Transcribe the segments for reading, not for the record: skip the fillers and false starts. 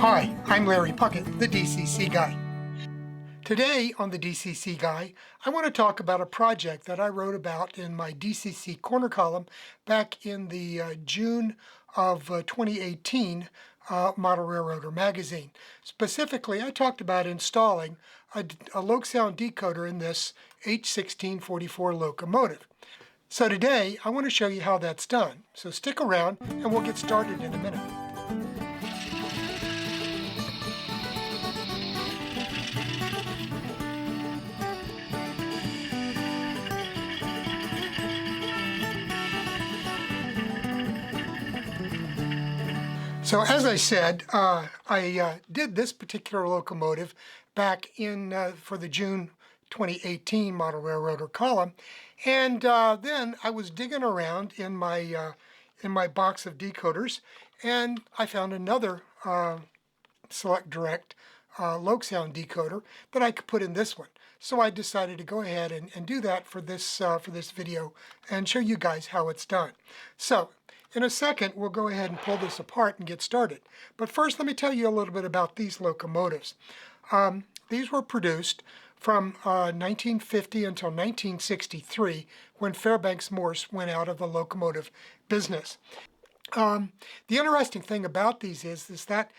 Hi, I'm Larry Puckett, the DCC Guy. Today on the DCC Guy, I want to talk about a project that I wrote about in my DCC Corner column back in the June of 2018 Model Railroader magazine. Specifically, I talked about installing a LokSound decoder in this H-16-44 locomotive. So today, I want to show you how that's done. So stick around and we'll get started in a minute. So as I said, I did this particular locomotive back in for the June 2018 Model Railroader column, and then I was digging around in my box of decoders, and I found another Select Direct LokSound decoder that I could put in this one. So I decided to go ahead and do that for this video and show you guys how it's done. So in a second, we'll go ahead and pull this apart and get started. But first, let me tell you a little bit about these locomotives. These were produced from 1950 until 1963, when Fairbanks Morse went out of the locomotive business. The interesting thing about these is that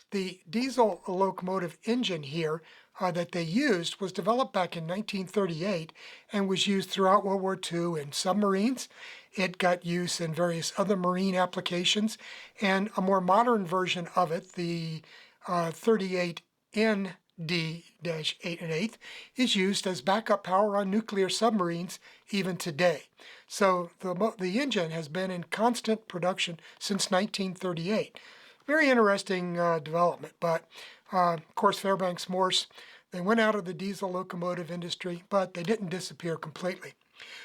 the diesel locomotive engine here that they used was developed back in 1938 and was used throughout World War II in submarines. It got use in various other marine applications, and a more modern version of it, the 38ND-8 is used as backup power on nuclear submarines even today. So the engine has been in constant production since 1938. Very interesting development, but of course Fairbanks Morse, they went out of the diesel locomotive industry, but they didn't disappear completely.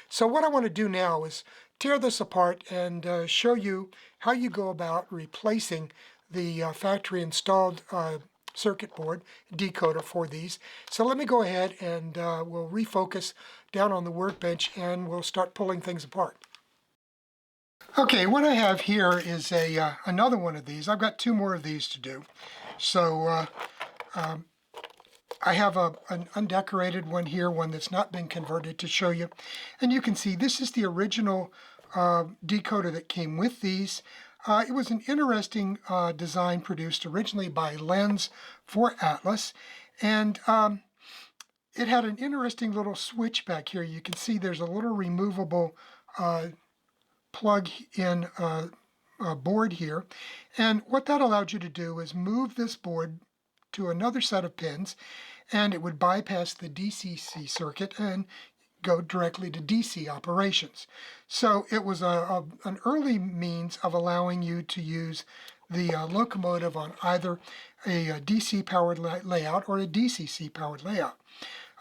So what I want to do now is tear this apart and show you how you go about replacing the factory installed circuit board decoder for these. So let me go ahead and we'll refocus down on the workbench and we'll start pulling things apart. Okay, what I have here is another one of these. I've got two more of these to do. So I have an undecorated one here, one that's not been converted, to show you. And you can see this is the original decoder that came with these. It was an interesting design produced originally by Lens for Atlas. And it had an interesting little switch back here. You can see there's a little removable plug-in board here. And what that allowed you to do is move this board to another set of pins, and it would bypass the DCC circuit and go directly to DC operations. So it was an early means of allowing you to use the locomotive on either a DC powered layout or a DCC powered layout.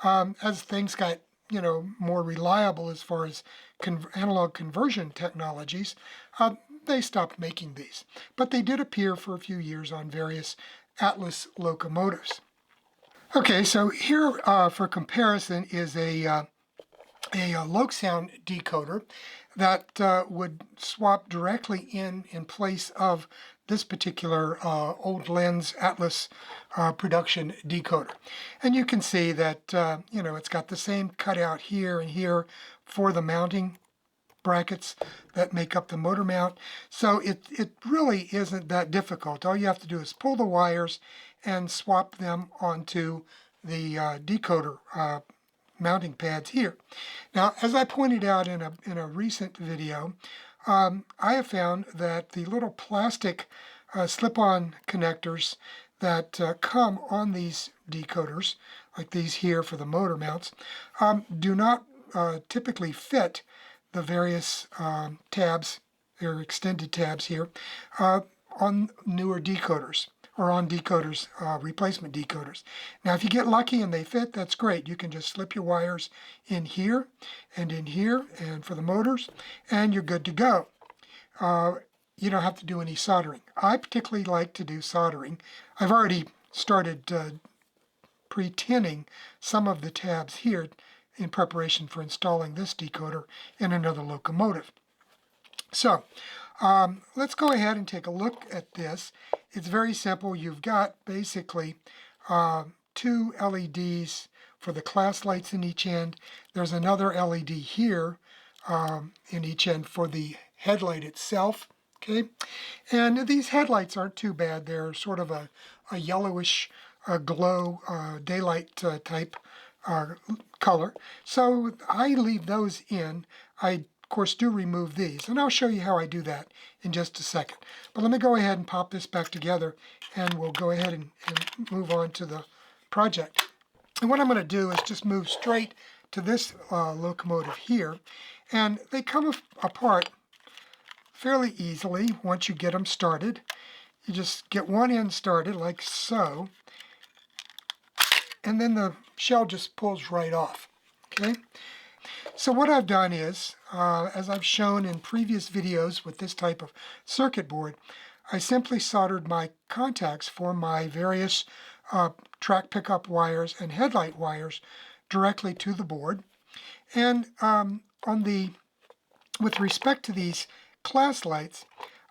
As things got more reliable as far as analog conversion technologies, they stopped making these. But they did appear for a few years on various Atlas locomotives. Okay, so here for comparison is a LokSound decoder that would swap directly in place of this particular old Lens Atlas production decoder. And you can see that it's got the same cutout here and here for the mounting brackets that make up the motor mount. So it really isn't that difficult. All you have to do is pull the wires and swap them onto the decoder mounting pads here. Now, as I pointed out in a recent video, I have found that the little plastic slip-on connectors that come on these decoders, like these here for the motor mounts, do not typically fit the various tabs, or extended tabs here, on newer decoders, or on decoders, replacement decoders. Now if you get lucky and they fit, that's great. You can just slip your wires in here, and for the motors, and you're good to go. You don't have to do any soldering. I particularly like to do soldering. I've already started pre-tinning some of the tabs here in preparation for installing this decoder in another locomotive. So let's go ahead and take a look at this. it's very simple. You've got basically two LEDs for the class lights in each end. There's another LED here in each end for the headlight itself. Okay, and these headlights aren't too bad. They're sort of a yellowish glow daylight type color. So I leave those in. I, of course, do remove these, and I'll show you how I do that in just a second. But let me go ahead and pop this back together, and we'll go ahead and move on to the project. And what I'm going to do is just move straight to this locomotive here, and they come apart fairly easily once you get them started. You just get one end started like so, and then the shell just pulls right off. Okay. So what I've done is, as I've shown in previous videos with this type of circuit board, I simply soldered my contacts for my various track pickup wires and headlight wires directly to the board. And with respect to these class lights,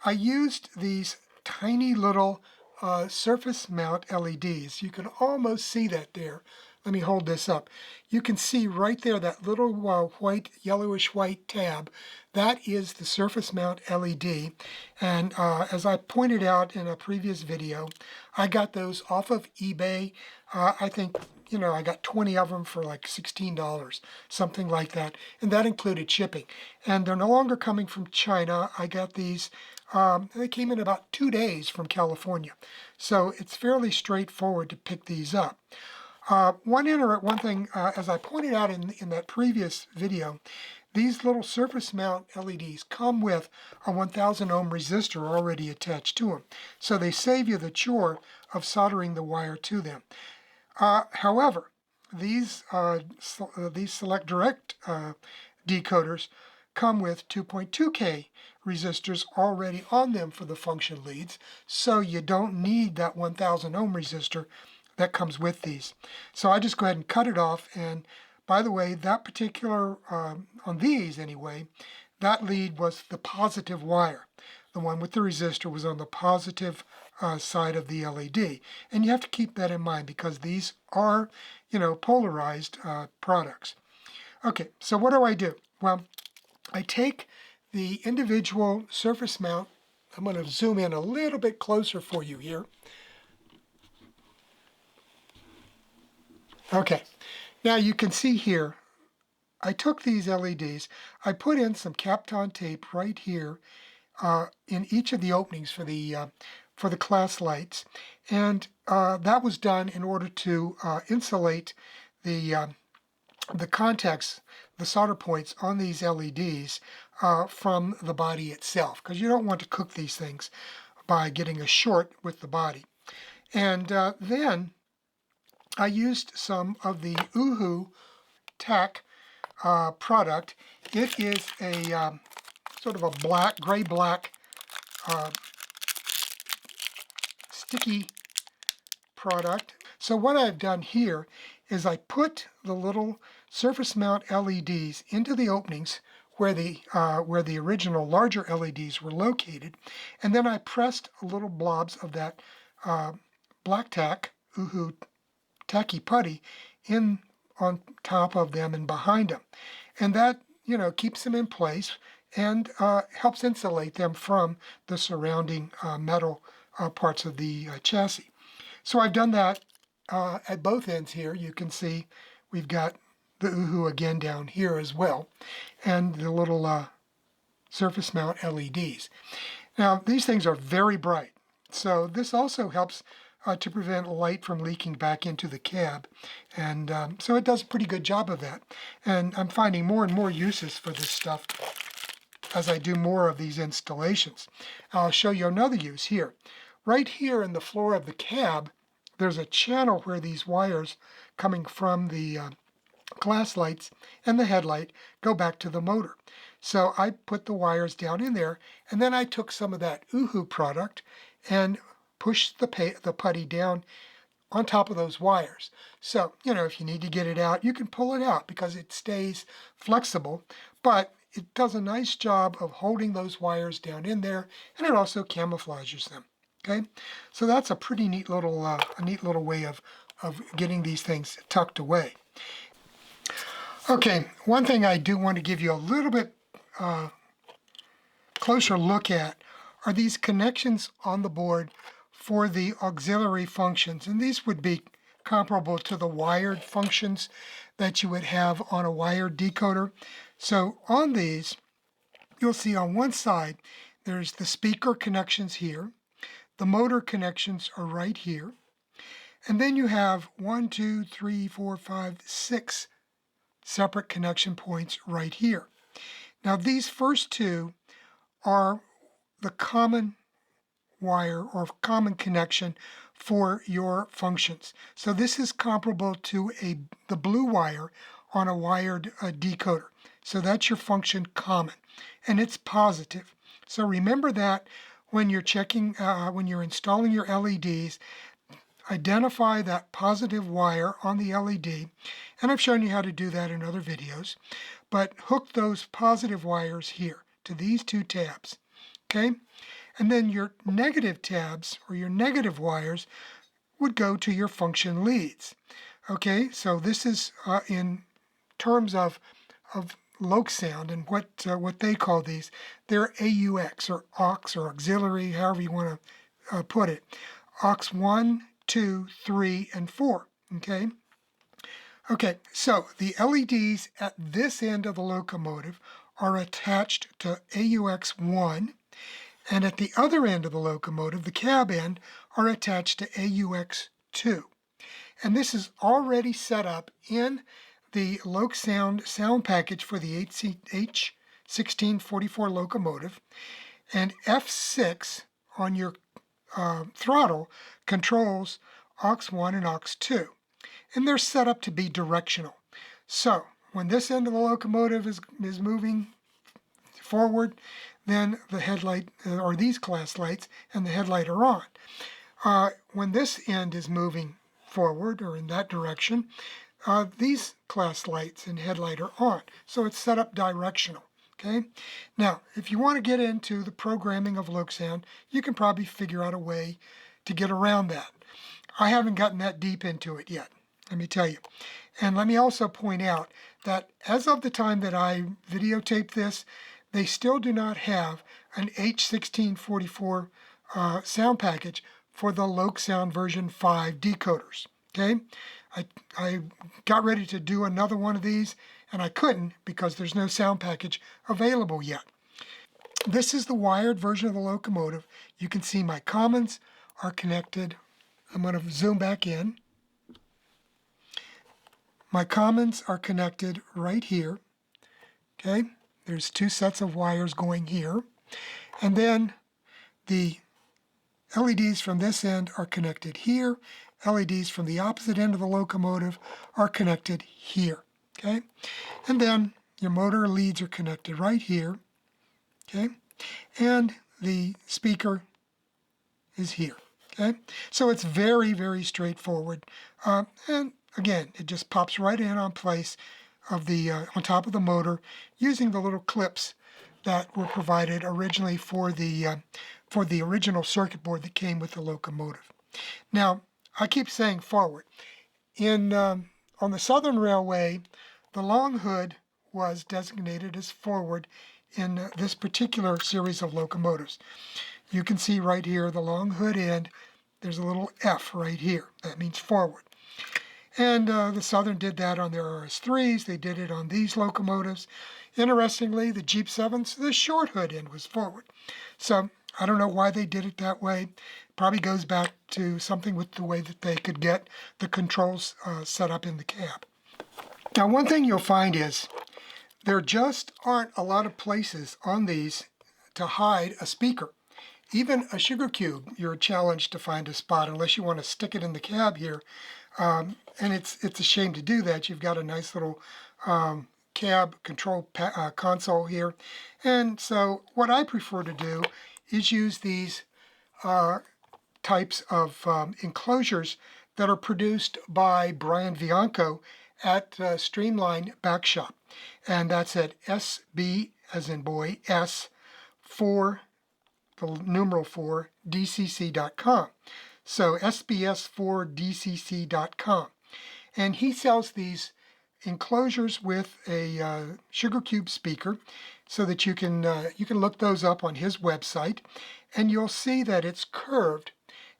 I used these tiny little surface mount LEDs. You can almost see that there. Let me hold this up. You can see right there that little white, yellowish white tab. That is the surface mount LED. And as I pointed out in a previous video, I got those off of eBay. I think, I got 20 of them for like $16, something like that. And that included shipping. And they're no longer coming from China. I got these, they came in about 2 days from California. So it's fairly straightforward to pick these up. One thing, as I pointed out in that previous video, these little surface mount LEDs come with a 1000 ohm resistor already attached to them. So they save you the chore of soldering the wire to them. However, these Select Direct decoders come with 2.2K resistors already on them for the function leads, so you don't need that 1000 ohm resistor that comes with these. So I just go ahead and cut it off. And by the way, that particular, on these anyway, that lead was the positive wire. The one with the resistor was on the positive side of the LED. And you have to keep that in mind because these are, polarized products. Okay, so what do? Well, I take the individual surface mount. I'm going to zoom in a little bit closer for you here. Okay, now you can see here, I took these LEDs, I put in some Kapton tape right here in each of the openings for the class lights, and that was done in order to insulate the contacts, the solder points on these LEDs from the body itself, because you don't want to cook these things by getting a short with the body. And then I used some of the Uhu tack product. It is a sort of a gray-black sticky product. So what I've done here is I put the little surface mount LEDs into the openings where the original larger LEDs were located, and then I pressed little blobs of that black tack, Uhu tacky putty, in on top of them and behind them, and that keeps them in place and helps insulate them from the surrounding metal parts of the chassis. So I've done that at both ends here. You can see we've got the Uhu again down here as well, and the little surface mount LEDs. Now these things are very bright, so this also helps to prevent light from leaking back into the cab. And so it does a pretty good job of that. And I'm finding more and more uses for this stuff as I do more of these installations. I'll show you another use here. Right here in the floor of the cab, there's a channel where these wires coming from the glass lights and the headlight go back to the motor. So I put the wires down in there, and then I took some of that Uhu product and push the putty down on top of those wires. So, if you need to get it out, you can pull it out because it stays flexible, but it does a nice job of holding those wires down in there, and it also camouflages them. Okay, so that's a pretty neat little way of getting these things tucked away. Okay, one thing I do want to give you a little bit closer look at are these connections on the board for the auxiliary functions, and these would be comparable to the wired functions that you would have on a wired decoder. So on these, you'll see on one side there's the speaker connections here, the motor connections are right here, and then you have 1, 2, 3, 4, 5, 6 separate connection points right here. Now these first two are the common wire or common connection for your functions. So this is comparable to the blue wire on a wired decoder. So that's your function common, and it's positive. So remember that when you're checking, when you're installing your LEDs, identify that positive wire on the LED, and I've shown you how to do that in other videos, but hook those positive wires here to these two tabs, okay? And then your negative tabs, or your negative wires, would go to your function leads. Okay, so this is in terms of LokSound and what they call these. They're AUX, or aux, or auxiliary, however you want to put it. Aux 1, 2, 3, and 4. Okay? Okay, so the LEDs at this end of the locomotive are attached to AUX 1, and at the other end of the locomotive, the cab end, are attached to AUX 2. And this is already set up in the LokSound sound package for the H-16-44 locomotive, and F6 on your throttle controls aux 1 and aux 2. And they're set up to be directional. So when this end of the locomotive is moving forward, then the headlight, or these class lights, and the headlight are on. When this end is moving forward, or in that direction, these class lights and headlight are on. So it's set up directional. Okay. Now, if you want to get into the programming of LokSound, you can probably figure out a way to get around that. I haven't gotten that deep into it yet, let me tell you. And let me also point out that as of the time that I videotaped this, they still do not have an H-16-44 sound package for the LokSound version 5 decoders. Okay, I got ready to do another one of these, and I couldn't because there's no sound package available yet. This is the wired version of the locomotive. You can see my commons are connected. I'm going to zoom back in. My commons are connected right here. Okay, there's two sets of wires going here. And then the LEDs from this end are connected here. LEDs from the opposite end of the locomotive are connected here. Okay, and then your motor leads are connected right here. Okay, and the speaker is here. Okay, so it's very, very straightforward. And again, it just pops right in on place of the on top of the motor using the little clips that were provided originally for the original circuit board that came with the locomotive. Now, I keep saying forward. On the Southern Railway, the long hood was designated as forward in this particular series of locomotives. You can see right here the long hood end. There's a little F right here. That means forward. And the Southern did that on their RS3s. They did it on these locomotives. Interestingly, the Jeep 7s, the short hood end was forward. So I don't know why they did it that way. Probably goes back to something with the way that they could get the controls set up in the cab. Now, one thing you'll find is there just aren't a lot of places on these to hide a speaker. Even a sugar cube, you're challenged to find a spot unless you want to stick it in the cab here. And it's a shame to do that. You've got a nice little cab control console here. And so what I prefer to do is use these types of enclosures that are produced by Brian Bianco at Streamline Backshop. And that's at SB, as in boy, S 4 the numeral 4, dcc.com. So SBS4dcc.com. And he sells these enclosures with a sugar cube speaker so that you can look those up on his website, and you'll see that it's curved.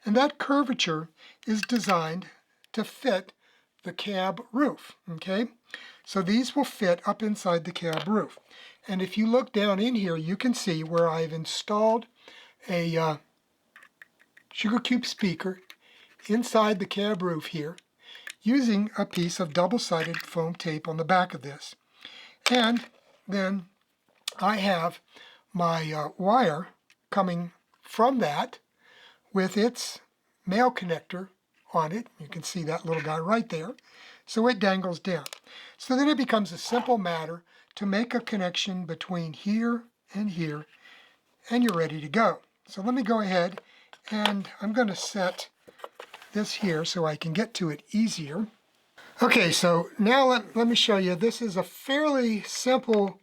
And that curvature is designed to fit the cab roof, okay? So these will fit up inside the cab roof. And if you look down in here, you can see where I've installed a sugar cube speaker inside the cab roof here using a piece of double-sided foam tape on the back of this. And then I have my wire coming from that with its male connector on it. You can see that little guy right there. So it dangles down. So then it becomes a simple matter to make a connection between here, and you're ready to go. So let me go ahead and I'm going to set this here so I can get to it easier. Okay, so now let me show you. This is a fairly simple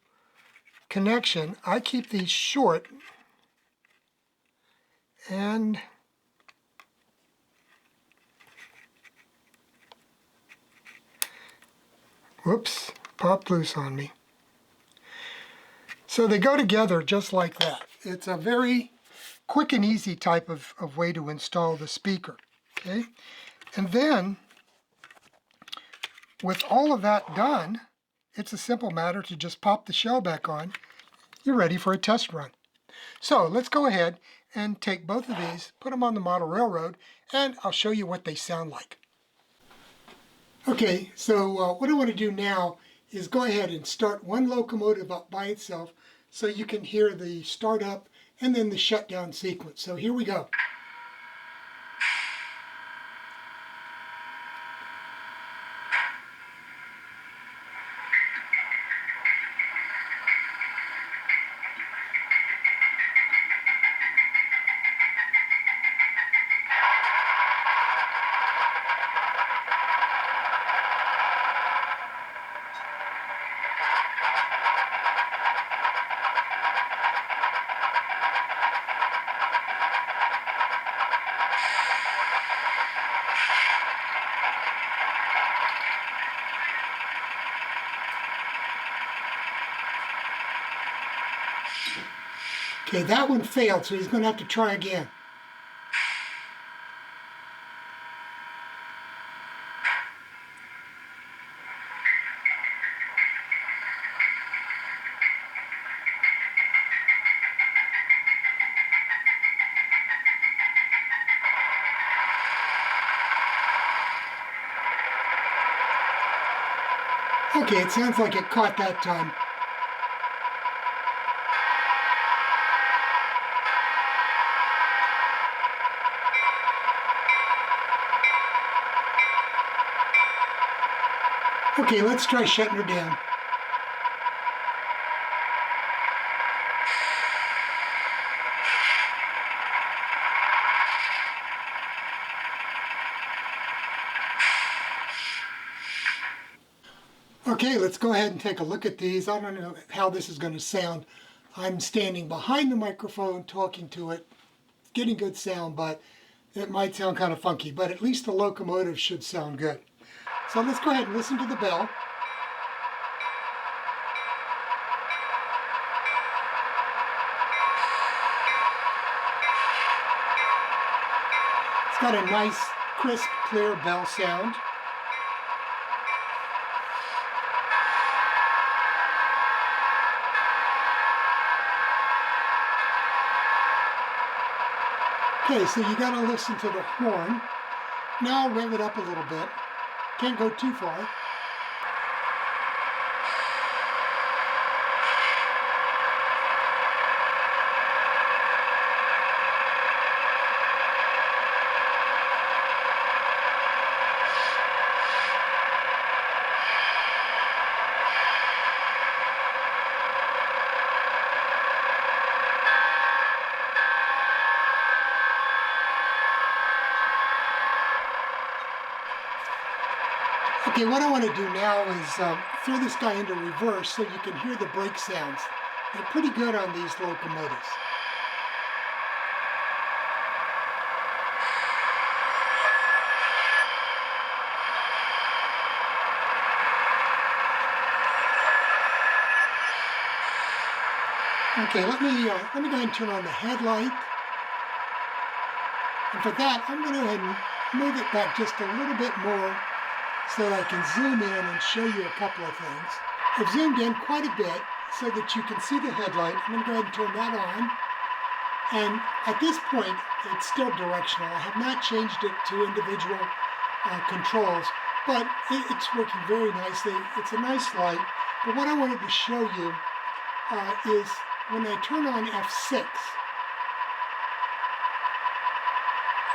connection. I keep these short, and whoops, popped loose on me. So they go together just like that. It's a very quick and easy type of way to install the speaker. Okay, and then with all of that done, it's a simple matter to just pop the shell back on. You're ready for a test run. So let's go ahead and take both of these, put them on the model railroad, and I'll show you what they sound like. Okay, so what I want to do now is go ahead and start one locomotive up by itself so you can hear the start up and then the shutdown sequence. So here we go. Okay, that one failed, so he's going to have to try again. Okay, it sounds like it caught that time. Okay, let's try shutting her down. Okay, let's go ahead and take a look at these. I don't know how this is going to sound. I'm standing behind the microphone talking to it. It's getting good sound, but it might sound kind of funky, but at least the locomotive should sound good. So let's go ahead and listen to the bell. It's got a nice, crisp, clear bell sound. Okay, so you got to listen to the horn. Now I'll rev it up a little bit. Can't go too far. Okay, what I want to do now is throw this guy into reverse so you can hear the brake sounds. They're pretty good on these locomotives. Okay, let me go ahead and turn on the headlight. And for that, I'm going to go ahead and move it back just a little bit more so that I can zoom in and show you a couple of things. I've zoomed in quite a bit so that you can see the headlight. I'm going to go ahead and turn that on. And at this point, it's still directional. I have not changed it to individual controls, but it's working very nicely. It's a nice light. But what I wanted to show you is when I turn on F6,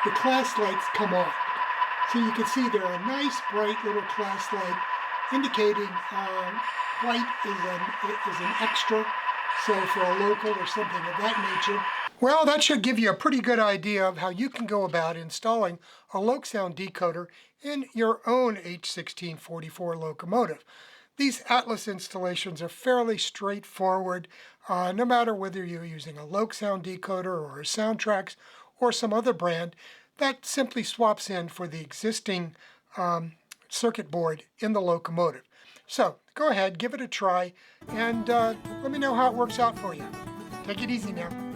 the class lights come on. So you can see they're a nice bright little class light indicating white is an extra, so for a local or something of that nature. Well, that should give you a pretty good idea of how you can go about installing a LokSound decoder in your own H-16-44 locomotive. These Atlas installations are fairly straightforward, no matter whether you're using a LokSound decoder or a Soundtrax or some other brand. That simply swaps in for the existing circuit board in the locomotive. So go ahead, give it a try, and let me know how it works out for you. Take it easy now.